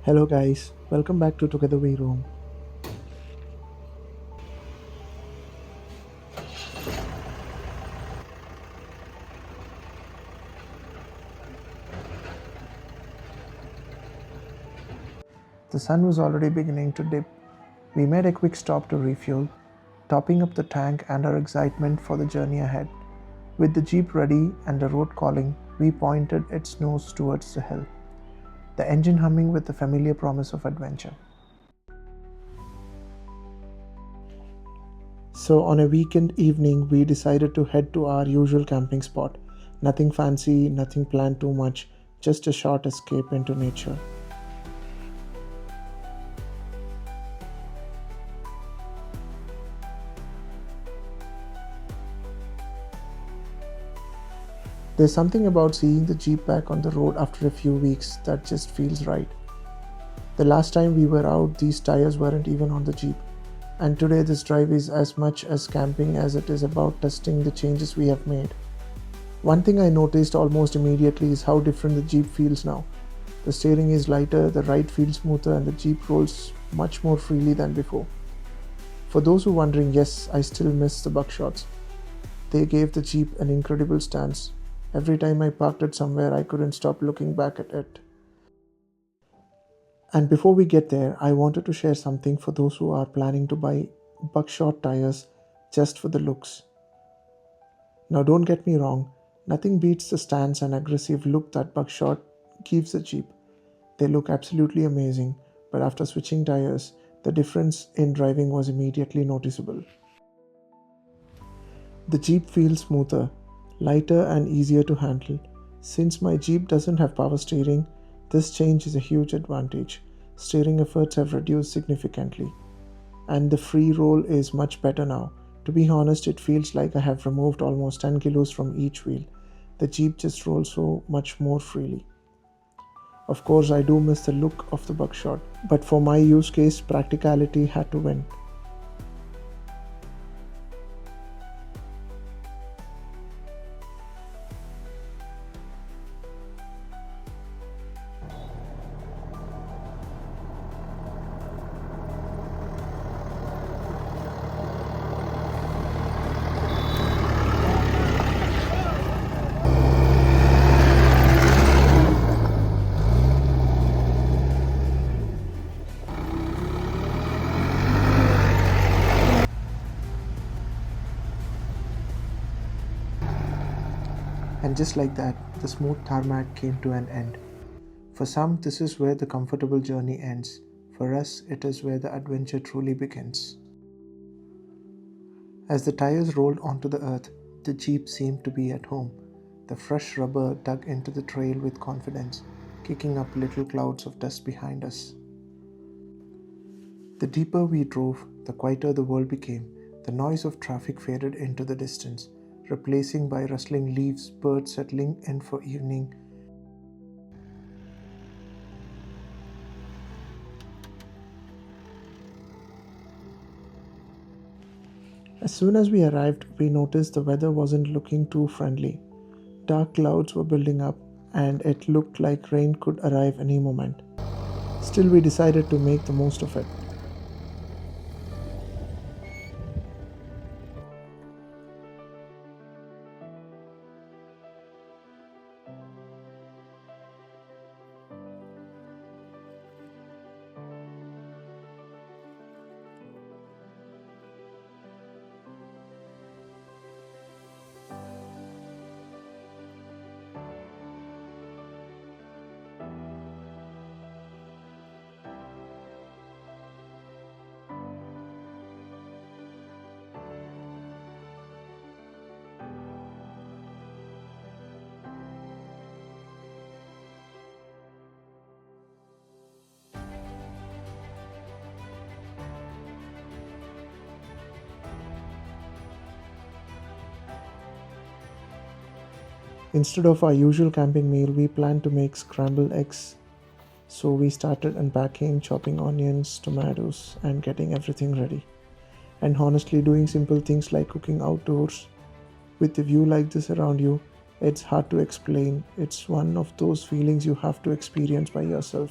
Hello, guys. Welcome back to Together We Roam. The sun was already beginning to dip. We made a quick stop to refuel, topping up the tank and our excitement for the journey ahead. With the Jeep ready and the road calling, we pointed its nose towards the hill, the engine humming with the familiar promise of adventure. So, on a weekend evening, we decided to head to our usual camping spot. Nothing fancy, nothing planned too much, just a short escape into nature. There's something about seeing the Jeep back on the road after a few weeks that just feels right. The last time we were out, these tires weren't even on the Jeep. And today, this drive is as much as camping as it is about testing the changes we have made. One thing I noticed almost immediately is how different the Jeep feels now. The steering is lighter, the ride feels smoother, and the Jeep rolls much more freely than before. For those who are wondering, yes, I still miss the Buckshots. They gave the Jeep an incredible stance. Every time I parked it somewhere, I couldn't stop looking back at it. And before we get there, I wanted to share something for those who are planning to buy buckshot tires just for the looks. Now, don't get me wrong, nothing beats the stance and aggressive look that buckshot gives the Jeep. They look absolutely amazing, but after switching tires, the difference in driving was immediately noticeable. The Jeep feels smoother, lighter, and easier to handle. Since my Jeep doesn't have power steering, this change is a huge advantage. Steering efforts have reduced significantly, and the free roll is much better now. To be honest, it feels like I have removed almost 10 kilos from each wheel. The Jeep just rolls so much more freely. Of course, I do miss the look of the buckshot, but for my use case, practicality had to win. And just like that, the smooth tarmac came to an end. For some, this is where the comfortable journey ends. For us, it is where the adventure truly begins. As the tires rolled onto the earth, the Jeep seemed to be at home. The fresh rubber dug into the trail with confidence, kicking up little clouds of dust behind us. The deeper we drove, the quieter the world became. The noise of traffic faded into the distance, replacing by rustling leaves, birds settling in for evening. As soon as we arrived, we noticed the weather wasn't looking too friendly. Dark clouds were building up, and it looked like rain could arrive any moment. Still, we decided to make the most of it. Instead of our usual camping meal, we planned to make scrambled eggs. So we started unpacking, chopping onions, tomatoes, and getting everything ready. And honestly, doing simple things like cooking outdoors with a view like this around you, it's hard to explain. It's one of those feelings you have to experience by yourself.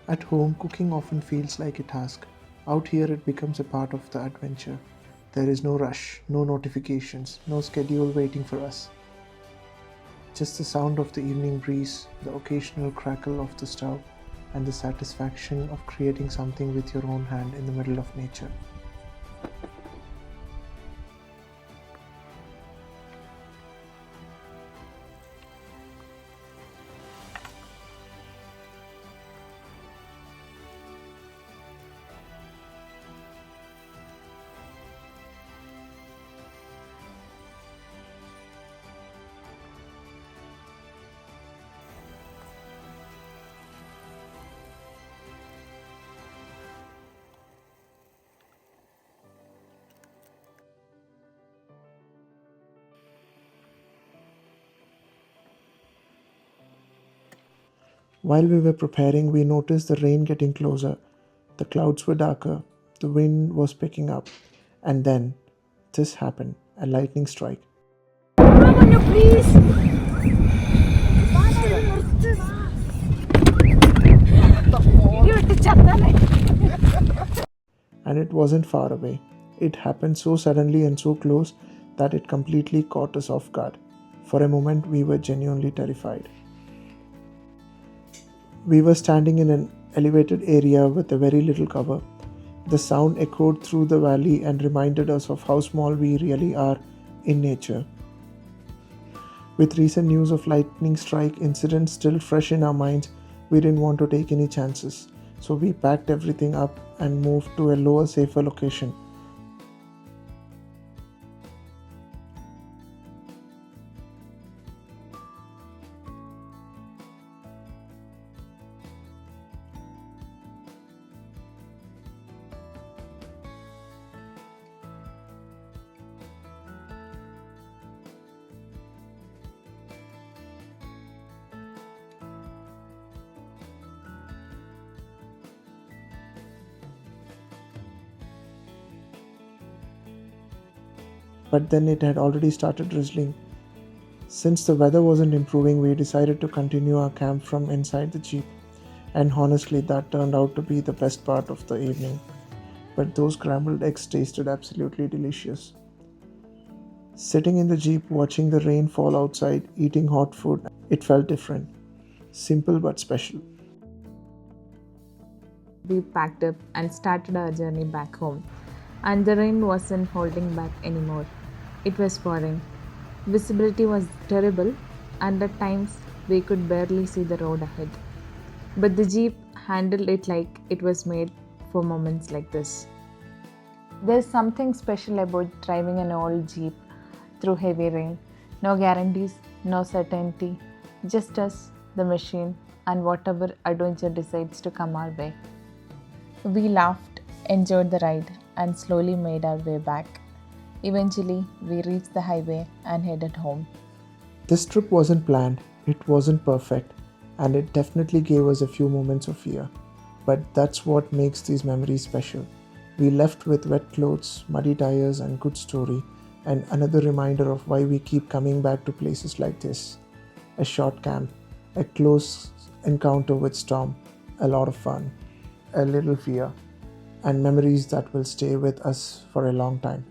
At home, cooking often feels like a task. Out here, it becomes a part of the adventure. There is no rush, no notifications, no schedule waiting for us. Just the sound of the evening breeze, the occasional crackle of the stove, and the satisfaction of creating something with your own hand in the middle of nature. While we were preparing, we noticed the rain getting closer. The clouds were darker, the wind was picking up, and then this happened, a lightning strike. Ramanu, please! ഇടിവെട്ടി ചത്താലേ. And it wasn't far away. It happened so suddenly and so close that it completely caught us off guard. For a moment, we were genuinely terrified. We were standing in an elevated area with a very little cover. The sound echoed through the valley and reminded us of how small we really are in nature. With recent news of lightning strike incidents still fresh in our minds, we didn't want to take any chances. So we packed everything up and moved to a lower, safer location. But then it had already started drizzling. Since the weather wasn't improving, we decided to continue our camp from inside the jeep. And honestly, that turned out to be the best part of the evening. But those scrambled eggs tasted absolutely delicious. Sitting in the jeep, watching the rain fall outside, eating hot food, it felt different. Simple but special. We packed up and started our journey back home. And the rain wasn't holding back anymore. It was pouring. Visibility was terrible, and at times we could barely see the road ahead. But the Jeep handled it like it was made for moments like this. There's something special about driving an old Jeep through heavy rain. No guarantees, no certainty, just us, the machine, and whatever adventure decides to come our way. We laughed, enjoyed the ride, and slowly made our way back. Eventually, we reached the highway and headed home. This trip wasn't planned, it wasn't perfect, and it definitely gave us a few moments of fear. But that's what makes these memories special. We left with wet clothes, muddy tires, and good story, and another reminder of why we keep coming back to places like this. A short camp, a close encounter with storm, a lot of fun, a little fear, and memories that will stay with us for a long time.